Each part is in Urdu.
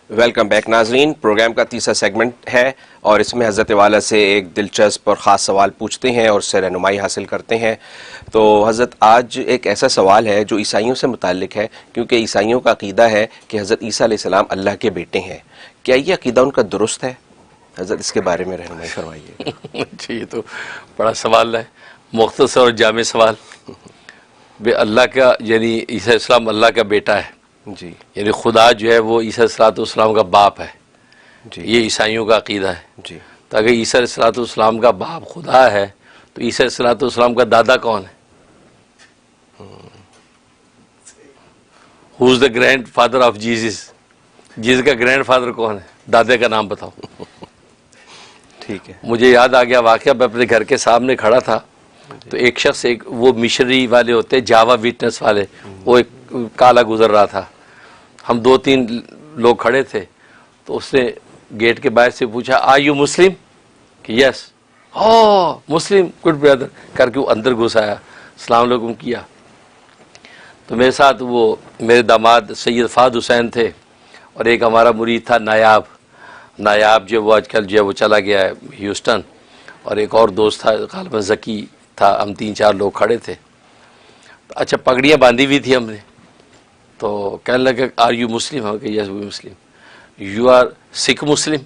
ویلکم بیک ناظرین، پروگرام کا تیسرا سیگمنٹ ہے اور اس میں حضرت والا سے ایک دلچسپ اور خاص سوال پوچھتے ہیں اور اس سے رہنمائی حاصل کرتے ہیں۔ تو حضرت آج ایک ایسا سوال ہے جو عیسائیوں سے متعلق ہے، کیونکہ عیسائیوں کا عقیدہ ہے کہ حضرت عیسیٰ علیہ السلام اللہ کے بیٹے ہیں۔ کیا یہ عقیدہ ان کا درست ہے؟ حضرت اس کے بارے میں رہنمائی فرمائیے۔ جی، یہ تو بڑا سوال ہے، مختصر اور جامع سوال۔ بے اللہ کا یعنی عیسیٰ علیہ السلام اللہ کا بیٹا ہے، جی یعنی خدا جو ہے وہ عیسیٰ علیہ السلام کا باپ ہے، جی یہ عیسائیوں کا عقیدہ ہے۔ جی تو اگر عیسیٰ علیہ السلام کا باپ خدا ہے تو عیسیٰ علیہ السلام کا دادا کون ہے؟ Who is the grand father of of? Jesus Jesus grand father ہے؟ دادے کا نام بتاؤ۔ ٹھیک ہے۔ مجھے یاد آ گیا واقعہ، میں اپنے گھر کے سامنے کھڑا تھا تو ایک شخص، ایک وہ مشنری والے ہوتے ہیں جاوا ویٹنس والے، وہ ایک کالا گزر رہا تھا، ہم 2-3 لوگ کھڑے تھے، تو اس نے گیٹ کے باہر سے پوچھا آر یو مسلم؟ کہ یس۔ مسلم، گڈ بردر کر کے وہ اندر گھس آیا، السلام علیکم کیا۔ تو میرے ساتھ وہ میرے داماد سید فہد حسین تھے اور ایک ہمارا مرید تھا نایاب جو وہ آج کل جو ہے وہ چلا گیا ہے ہیوسٹن، اور ایک اور دوست تھا غالباً ذکی تھا، ہم 3-4 لوگ کھڑے تھے۔ اچھا، پگڑیاں باندھی ہوئی تھی ہم نے، تو کہنے لگا آر یو مسلم؟ ہم کہ یس وی مسلم۔ یو آر سکھ مسلم؟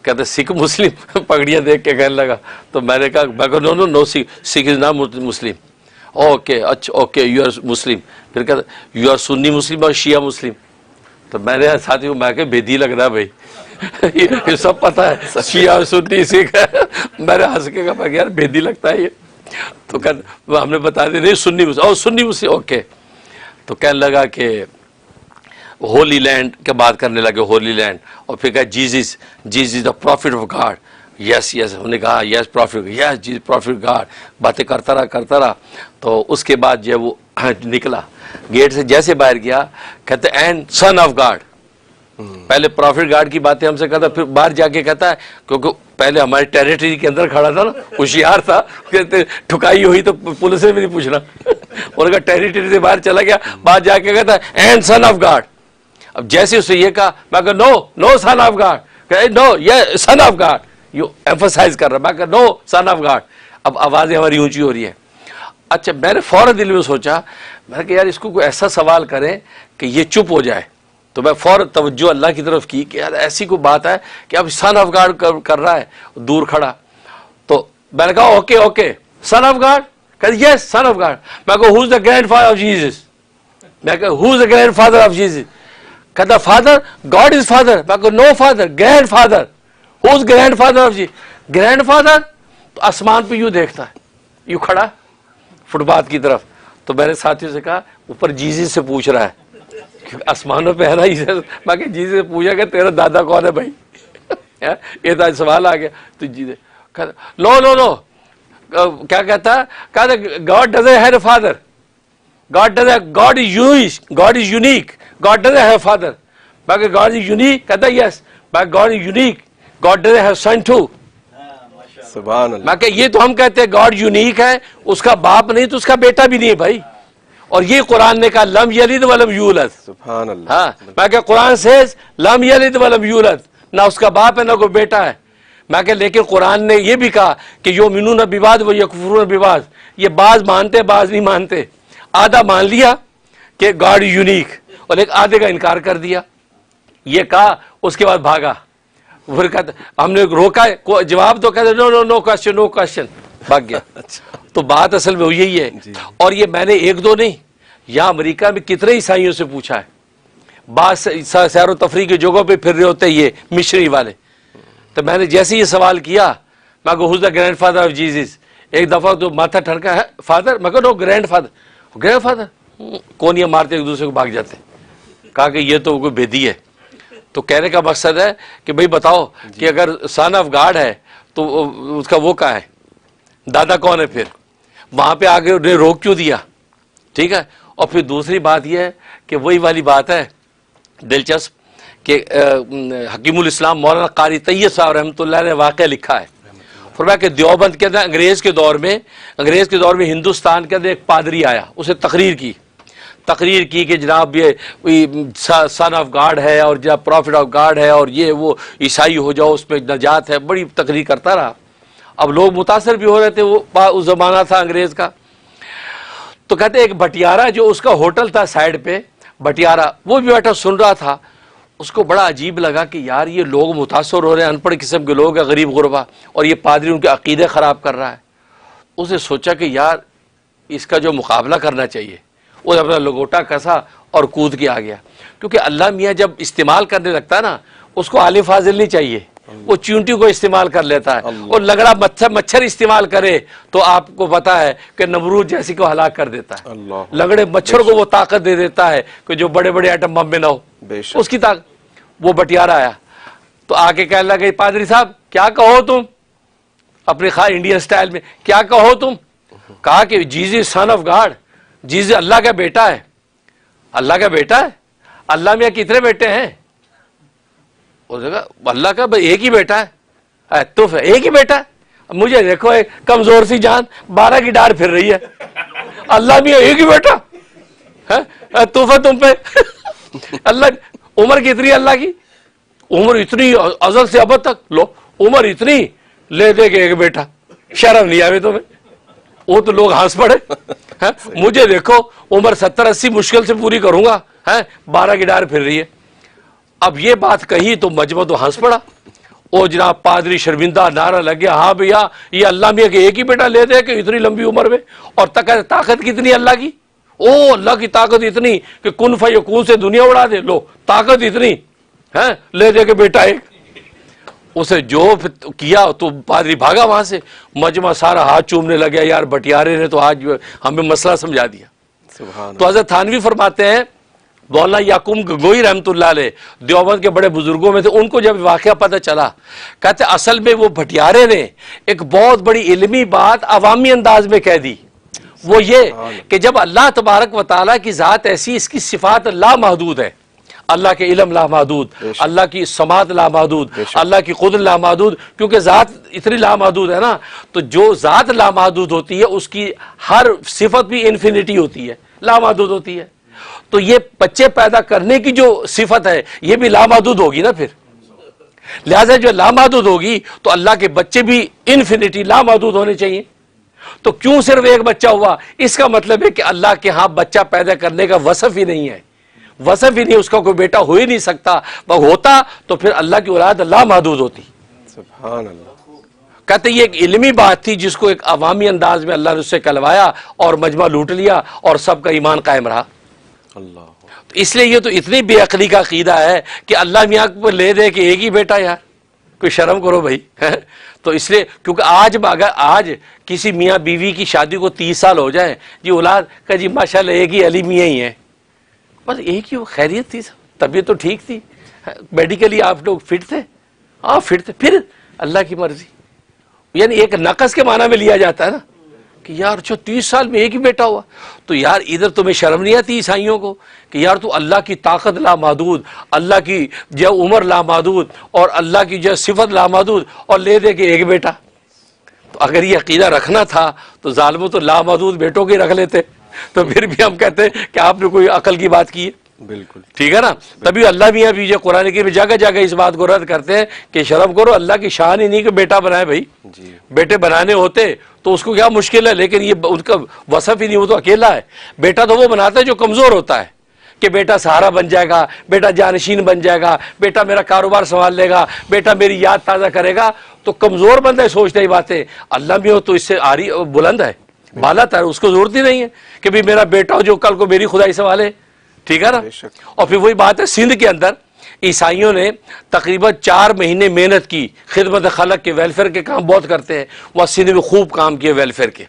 کہتے سکھ مسلم؟ پگڑیاں دیکھ کے کہنے لگا، تو میں نے کہا نو سکھ از ناٹ مسلم۔ اوکے، اچھا اوکے، یو آر مسلم۔ پھر کہتے یو آر سنی مسلم اور شیعہ مسلم؟ تو میں نے ساتھی کو میں کہ بےدی لگ رہا ہے بھائی، یہ سب پتہ ہے شیعہ سنی سکھ ہے۔ میں نے ہنس کے کہا یار بےدی لگتا ہے یہ، تو ہم نے بتا دیا نہیں سنی مسلم، سنی مسلم اوکے۔ تو کہنے لگا کہ ہولی لینڈ کے بات کرنے لگے، ہولی لینڈ، اور پھر کہا Jesus the prophet of God. Yes ہم نے کہا yes prophet, yes Jesus prophet God, باتیں کرتا رہا۔ تو اس کے بعد جو ہے وہ نکلا گیٹ سے، جیسے باہر گیا کہتے اینڈ سن آف گاڈ۔ پہلے پروفٹ گاڈ کی باتیں ہم سے کہتا، پھر باہر جا کے کہتا ہے، کیونکہ پہلے ہمارے ٹیریٹری کے اندر کھڑا تھا نا، ہوشیار تھا، کہتے ٹھکائی ہوئی تو پولیس نے بھی نہیں پوچھنا، اور اگر ٹیریٹری سے باہر چلا گیا باہر جا کے کہتا ہے اینڈ سن آف گاڈ۔ اب جیسے اسے یہ کہا، میں کہا نو سن آف گاڈ، نو یہ سن آف گاڈ، یو ایمفسائز کر رہا، میں کہا نو سن آف گاڈ۔ اب آوازیں ہماری اونچی ہو رہی ہیں۔ اچھا، میں نے فوراً دل میں سوچا، میں نے کہا یار اس کو کوئی ایسا سوال کریں کہ یہ چپ ہو جائے، تو میں فوراً توجہ اللہ کی طرف کی کہ یار ایسی کوئی بات ہے کہ اب سن آف گاڈ کر رہا ہے دور کھڑا۔ تو میں نے کہا اوکے سن آف گاڈ؟ کہتے یس سن آف گاڈ۔ میں کہا who is the grand father of Jesus? میں کہا who is the grand father of Jesus? کہتا فادر، گاڈ از فادر۔ میں کہا no father, grandfather. Who is grand father of Jesus? Grandfather? تو آسمان پہ یوں دیکھتا ہے، یوں کھڑا فٹ پاتھ کی طرف۔ تو میں نے ساتھیوں سے کہا اوپر جیزس سے پوچھ رہا ہے، آسمانوں پہ ہے نا، میں کہ جیزس سے پوچھا کہ تیرا دادا کون ہے بھائی؟ یہ تو سوال آ گیا۔ تو نو کیا کہتا ہے؟ God doesn't have a father, God is unique, God doesn't have father. میں کہ گاڈ از یونیک؟ کہتا یس، میں God is unique, God doesn't have son too. سبحان اللہ۔ میں کہ یہ تو ہم کہتے ہیں گاڈ یونیک ہے، اس کا باپ نہیں تو اس کا بیٹا بھی نہیں ہے بھائی، اور یہ قرآن نے کہا لم یلد ولم یولد۔ سبحان اللہ۔ ہاں، میں کہ قرآن سیز لم یلد ولم یولد، نہ اس کا باپ ہے نہ کوئی بیٹا ہے۔ میں کہ لیکن قرآن نے یہ بھی کہا کہ یؤمنون ببعض و یکفرون ببعض، یہ بعض مانتے بعض نہیں مانتے۔ آدھا مان لیا کہ گاڈ یونیک، اور ایک آدھے کا انکار کر دیا، یہ کہا اس کے بعد بھاگا۔ پھر کہتے ہم نے روکا، جواب تو کہتے نو کوشچن، بھاگ گیا۔ تو بات اصل میں یہی ہے، اور یہ میں نے ایک دو نہیں، یہاں امریکہ میں کتنے عیسائیوں سے پوچھا ہے، بعض سیر و تفریح کی جگہوں پہ پھر رہے ہوتے یہ مشنری والے۔ تو میں نے جیسے یہ سوال کیا، میں کہا who is the grand father of Jesus? ایک دفعہ تو ماتھا ٹھڑکا ہے فادر، میں کہا نو گرینڈ فادر، کونیاں مارتے ایک دوسرے کو بھاگ جاتے۔ کہا کہ یہ تو کوئی بےدی ہے۔ تو کہنے کا مقصد ہے کہ بھئی بتاؤ کہ اگر سن آف گاڈ ہے تو اس کا وہ کہاں ہے، دادا کون ہے؟ پھر وہاں پہ آگے انہیں روک کیوں دیا؟ ٹھیک ہے۔ اور پھر دوسری بات یہ ہے کہ وہی والی بات ہے دلچسپ کہ حکیم الاسلام مولانا قاری طیب صاحب رحمۃ اللہ نے واقعہ لکھا ہے، فرمایا کہ دیوبند کے اندر انگریز کے دور میں ہندوستان کے اندر ایک پادری آیا، اسے تقریر کی، تقریر کی کہ جناب یہ سن آف گاڈ ہے اور جناب پروفٹ آف گاڈ ہے اور یہ وہ عیسائی ہو جاؤ اس میں نجات ہے، بڑی تقریر کرتا رہا. اب لوگ متاثر بھی ہو رہے تھے، وہ اس زمانہ تھا انگریز کا. تو کہتے ایک بٹیارہ جو اس کا ہوٹل تھا سائڈ پہ بٹیارہ، وہ بھی بیٹھا سن رہا تھا. اس کو بڑا عجیب لگا کہ یار یہ لوگ متاثر ہو رہے ہیں، ان پڑھ قسم کے لوگ ہیں، غریب غربا، اور یہ پادری ان کے عقیدے خراب کر رہا ہے. اس نے سوچا کہ یار اس کا جو مقابلہ کرنا چاہیے. وہ اپنا لگوٹا کسا اور کود کے آ گیا. کیونکہ اللہ میاں جب استعمال کرنے لگتا ہے نا، اس کو عالم فاضل نہیں چاہیے، وہ چونٹی کو استعمال کر لیتا ہے. اور لگڑا مچھر استعمال کرے تو آپ کو پتا ہے کہ نمرود جیسی کو ہلاک کر دیتا ہے. لگڑے مچھر کو وہ طاقت دے دیتا ہے کہ جو بڑے بڑے ایٹم بم میں نہ ہو، اس کی طاقت. وہ بٹیارہ آیا تو آ کے کہنے لگا پادری صاحب کیا کہو تم، اپنے انڈین سٹائل میں کیا کہو تم. کہا کہ Jesus son of God, Jesus اللہ کا بیٹا ہے. اللہ کا بیٹا ہے؟ اللہ میں کتنے بیٹے ہیں؟ اللہ کا ایک ہی بیٹا ہے. تو ایک ہی بیٹا ہے؟ مجھے دیکھو ایک کمزور سی جان 12 کی ڈار پھر رہی ہے. اللہ میں ایک ہی بیٹا ہے؟ توفہ تم پہ. اللہ عمر کتنی اللہ کی؟ عمر اتنی ازل سے ابد تک. لو عمر اتنی لے دے کے ایک بیٹا، شرم نہیں آوے تمہیں؟ وہ تو لوگ ہنس پڑے. مجھے دیکھو عمر 70-80 مشکل سے پوری کروں گا، 12 کی ڈار پھر رہی ہے. اب یہ بات کہی تو مجمع تو ہنس پڑا. او جناب پادری شرمندہ نعرہ لگ گیا، ہاں بھیا یہ اللہ میاں کے ایک ہی بیٹا لے دے کہ اتنی لمبی عمر میں، اور طاقت کتنی اللہ کی. او اللہ کی طاقت اتنی کہ کن فیکون سے دنیا اڑا دے. لو طاقت اتنی لے دے کہ بیٹا ایک. اسے جو کیا تو پادری بھاگا وہاں سے. مجمع سارا ہاتھ چومنے لگا، یار بٹیارے نے تو آج ہمیں مسئلہ سمجھا دیا. تو حضرت تھانوی فرماتے ہیں، مولانا یعقوب گنگوئی رحمۃ اللہ علیہ دیوبند کے بڑے بزرگوں میں تھے، ان کو جب واقعہ پتہ چلا، کہتے اصل میں وہ بھٹیارے نے ایک بہت بڑی علمی بات عوامی انداز میں کہہ دی. وہ یہ کہ جب اللہ تبارک و تعالیٰ کی ذات ایسی، اس کی صفات لامحدود ہے. اللہ کے علم لامحدود، اللہ کی سماعت لامحدود، اللہ کی قدرت لامحدود. کیونکہ ذات اتنی لامحدود ہے نا، تو جو ذات لامحدود ہوتی ہے اس کی ہر صفت بھی انفینٹی ہوتی ہے، لامحدود ہوتی ہے. تو یہ بچے پیدا کرنے کی جو صفت ہے یہ بھی لامحدود ہوگی نا پھر. لہذا جو لامحدود ہوگی تو اللہ کے بچے بھی انفینٹی لامحدود ہونے چاہیے. تو کیوں صرف ایک بچہ ہوا؟ اس کا مطلب ہے کہ اللہ کے ہاں بچہ پیدا کرنے کا وصف ہی نہیں ہے، وصف ہی نہیں، اس کا کوئی بیٹا ہو ہی نہیں سکتا. وہ ہوتا تو پھر اللہ کی اولاد لامحدود ہوتی. سبحان اللہ. کہتے یہ ایک علمی بات تھی جس کو ایک عوامی انداز میں اللہ نے اس سے کلوایا اور مجمع لوٹ لیا اور سب کا ایمان قائم رہا. اللہ. تو اس لیے یہ تو اتنی بے عقلی کا عقیدہ ہے کہ اللہ میاں کو لے دے کہ ایک ہی بیٹا. یار کوئی شرم کرو بھائی. تو اس لیے کیونکہ اگر آج کسی میاں بیوی کی شادی کو 30 سال ہو جائیں، جی اولاد کا جی ماشاءاللہ ایک ہی علی میاں ہی ہیں، بس ایک ہی خیریت تھی، طبیعت تو ٹھیک تھی، میڈیکلی آپ لوگ فٹ تھے. ہاں فٹ تھے، پھر اللہ کی مرضی. یعنی ایک نقص کے معنی میں لیا جاتا ہے نا کہ یار 30 سال میں ایک ہی بیٹا ہوا. تو یار ادھر تمہیں شرم نہیں آتی عیسائیوں کو کہ یار تو اللہ کی طاقت لامحدود، اللہ کی جو عمر لامحدود اور اللہ کی جو صفت لامحدود، اور لے دے کہ ایک بیٹا. تو اگر یہ عقیدہ رکھنا تھا تو ظالموں تو لامحدود بیٹوں کے رکھ لیتے. تو پھر بھی ہم کہتے ہیں کہ آپ نے کوئی عقل کی بات کی ہے. بالکل ٹھیک ہے نا. تبھی اللہ میاں بھی قرآن کی جگہ جگہ اس بات کو رد کرتے ہیں کہ شرم کرو، اللہ کی شان ہی نہیں کہ بیٹا بنائے. بھائی بیٹے بنانے ہوتے تو اس کو کیا مشکل ہے، لیکن یہ ان کا وصف ہی نہیں، وہ تو اکیلا ہے. بیٹا تو وہ بناتا ہے جو کمزور ہوتا ہے کہ بیٹا سہارا بن جائے گا، بیٹا جانشین بن جائے گا، بیٹا میرا کاروبار سنبھال لے گا، بیٹا میری یاد تازہ کرے گا. تو کمزور بندہ سوچتا ہی باتیں. اللہ میاں تو اس سے آری بلند ہے، بالا تر، اس کو ضرورت ہی نہیں ہے کہ بھی میرا بیٹا ہو جو کل کو میری خدائی سنبھالے. ٹھیک ہے نا. اور پھر وہی بات ہے، سندھ کے اندر عیسائیوں نے تقریباً 4 مہینے محنت کی، خدمت خلق کے ویلفیئر کے کام بہت کرتے ہیں، وہاں سندھ میں خوب کام کیے ویلفیئر کے.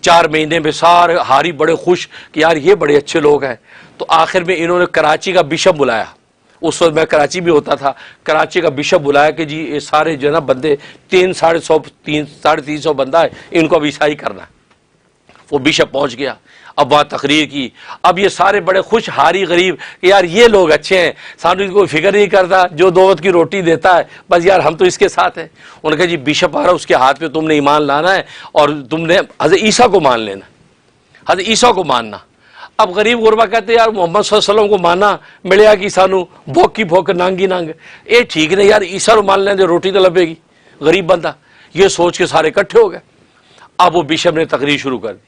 4 مہینے میں سارے ہاری بڑے خوش کہ یار یہ بڑے اچھے لوگ ہیں. تو آخر میں انہوں نے کراچی کا بشپ بلایا. اس وقت میں کراچی میں ہوتا تھا. کراچی کا بشپ بلایا کہ جی یہ سارے جو ہے نا بندے 350 بندہ ہے، ان کو اب عیسائی کرنا ہے. وہ بشپ پہنچ گیا، اب وہاں تقریر کی. اب یہ سارے بڑے خوش ہاری غریب کہ یار یہ لوگ اچھے ہیں، سانو کوئی فکر نہیں کرتا، جو 2 وقت کی روٹی دیتا ہے، بس یار ہم تو اس کے ساتھ ہیں. انہوں نے کہا جی بشپ آ رہا، اس کے ہاتھ پہ تم نے ایمان لانا ہے اور تم نے حضرت عیسیٰ کو مان لینا، حضرت عیسیٰ کو ماننا. اب غریب غربا کہتے ہیں یار محمد صلی اللہ علیہ وسلم کو مانا ملیا کہ سانو بھوک کی بھوک نانگی نانگ، اے ٹھیک نہیں یار، عیسیٰ نو مان لیں دے روٹی تو لبے گی، غریب بندہ، یہ سوچ کے سارے اکٹھے ہو گئے۔ اب وہ بشپ نے تقریر شروع کر دی،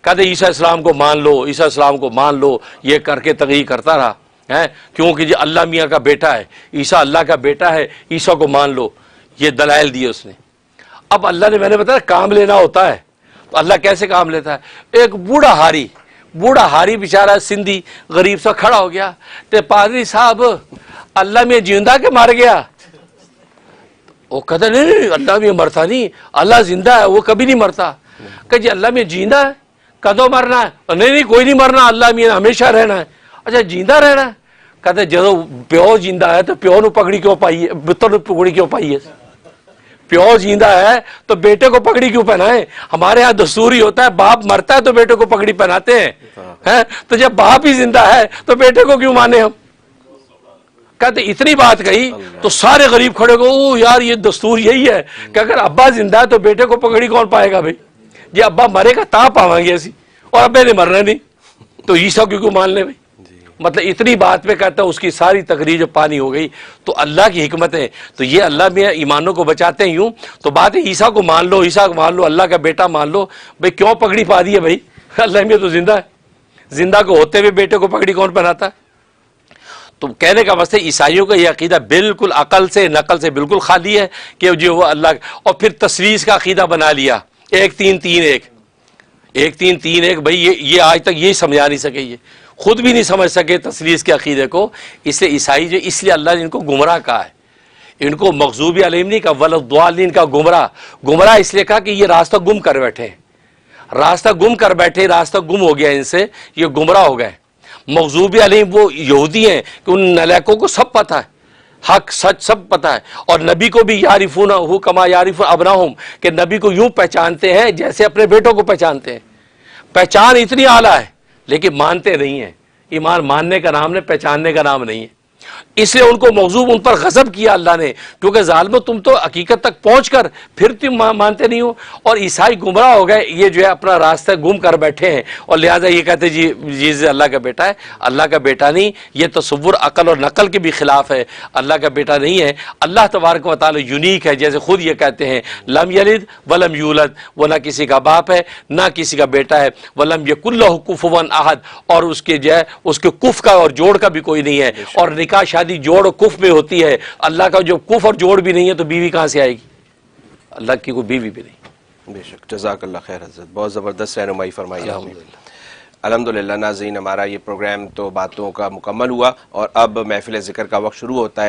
کہتے عیسیٰ اسلام کو مان لو، عیسیٰ اسلام کو مان لو، یہ کر کے تقریر کرتا رہا ہے، کیونکہ یہ اللہ میاں کا بیٹا ہے، عیسیٰ اللہ کا بیٹا ہے، عیسیٰ کو مان لو، یہ دلائل دیے اس نے۔ اب اللہ نے، میں نے بتایا کام لینا ہوتا ہے تو اللہ کیسے کام لیتا ہے؟ ایک بوڑھا ہاری بیچارہ سندھی غریب سا کھڑا ہو گیا، تے پادری صاحب اللہ میں جیندہ کے مار گیا؟ وہ کہتا نہیں اللہ میں مرتا نہیں، اللہ زندہ ہے، وہ کبھی نہیں مرتا۔ کہ جی اللہ میں جیندہ ہے، کدو مرنا ہے؟ نہیں کوئی نہیں مرنا، اللہ میں ہمیشہ رہنا ہے۔ اچھا جیندہ رہنا ہے؟ کہتے جدو پیو جیندہ ہے تو پیو نو پگڑی کیوں پائی ہے، بتر نو پگڑی کیوں پائی ہے؟ پیو زندہ ہے تو بیٹے کو پگڑی کیوں پہنائے؟ ہمارے ہاں دستوری ہوتا ہے باپ مرتا ہے تو بیٹے کو پگڑی پہناتے ہیں، تو جب باپ ہی زندہ ہے تو بیٹے کو کیوں مانے ہم؟ کہتے اتنی بات کہی تو سارے غریب کھڑے کو، او یار یہ دستور یہی ہے کہ اگر ابا زندہ ہے تو بیٹے کو پگڑی کون پائے گا بھائی؟ جی ابا مرے گا تا پاویں گے اسی، اور ابے نے مرنا نہیں تو عیسیٰ کیوں مان لیں بھائی؟ مطلب اتنی بات پہ کہتا ہے اس کی ساری تقریر جو پانی ہو گئی۔ تو اللہ کی حکمت ہے، تو یہ اللہ میں ایمانوں کو بچاتے ہیں یوں۔ تو بات ہے عیسیٰ کو مان لو، عیسیٰ کو مان لو، اللہ کا بیٹا مان لو، بھائی کیوں پگڑی پا دی ہے بھائی؟ اللہ میں تو زندہ ہے، زندہ کو ہوتے ہوئے بیٹے کو پگڑی کون پہناتا ہے؟ تو کہنے کا مطلب عیسائیوں کا یہ عقیدہ بالکل عقل سے نقل سے بالکل خالی ہے کہ جو وہ اللہ، اور پھر تثلیث کا عقیدہ بنا لیا، ایک تین تین ایک بھائی یہ آج تک یہ سمجھا نہیں سکے، یہ خود بھی نہیں سمجھ سکے تثلیث کے عقیدے کو۔ اس لیے عیسائی جو، اس لیے اللہ نے ان کو گمراہ کہا ہے، ان کو مغضوب علیہم نہیں کہا، ولضالین کا گمراہ اس لیے کہا کہ یہ راستہ گم کر بیٹھے، راستہ گم ہو گیا ان سے، یہ گمراہ ہو گئے۔ مغضوب علیہم وہ یہودی ہیں کہ ان نلاکوں کو سب پتہ ہے، حق سچ سب پتہ ہے، اور نبی کو بھی یعرفونہ کما یعرفون ابناہم، کہ نبی کو یوں پہچانتے ہیں جیسے اپنے بیٹوں کو پہچانتے ہیں۔ پہچان اتنی اعلیٰ ہے لیکن مانتے نہیں ہیں۔ ایمان ماننے کا نام ہے، پہچاننے کا نام نہیں ہے۔ اس لیے ان کو مغضوب، ان پر غضب کیا اللہ نے، کیونکہ ظالمو تم تو حقیقت تک پہنچ کر پھر تم مانتے نہیں ہو، اور عیسائی گمراہ ہو گئے، یہ جو ہے اپنا راستہ گم کر بیٹھے ہیں، اور لہٰذا یہ کہتے جی یہ اللہ کا بیٹا ہے۔ اللہ کا بیٹا نہیں، یہ تصور عقل اور نقل کے بھی خلاف ہے، اللہ کا بیٹا نہیں ہے۔ اللہ تبارک و تعالی یونیک ہے، جیسے خود یہ کہتے ہیں لم یلد ولم یولد، وہ نہ کسی کا باپ ہے نہ کسی کا بیٹا ہے، ولم یکن لہ کفوا احد، اور اس کے جو ہے اس کے کف کا اور جوڑ کا بھی کوئی نہیں ہے۔ اور نکاح شادی جوڑ و کف میں ہوتی ہے، اللہ کا جو کف اور جوڑ بھی نہیں ہے تو بیوی کہاں سے آئے گی؟ اللہ کی کوئی بیوی بھی نہیں۔ بے شک، جزاک اللہ خیر حضرت، بہت زبردست رہنمائی فرمائی آپ نے۔ الحمدللہ ناظرین، ہمارا یہ پروگرام تو باتوں کا مکمل ہوا، اور اب محفل ذکر کا وقت شروع ہوتا ہے۔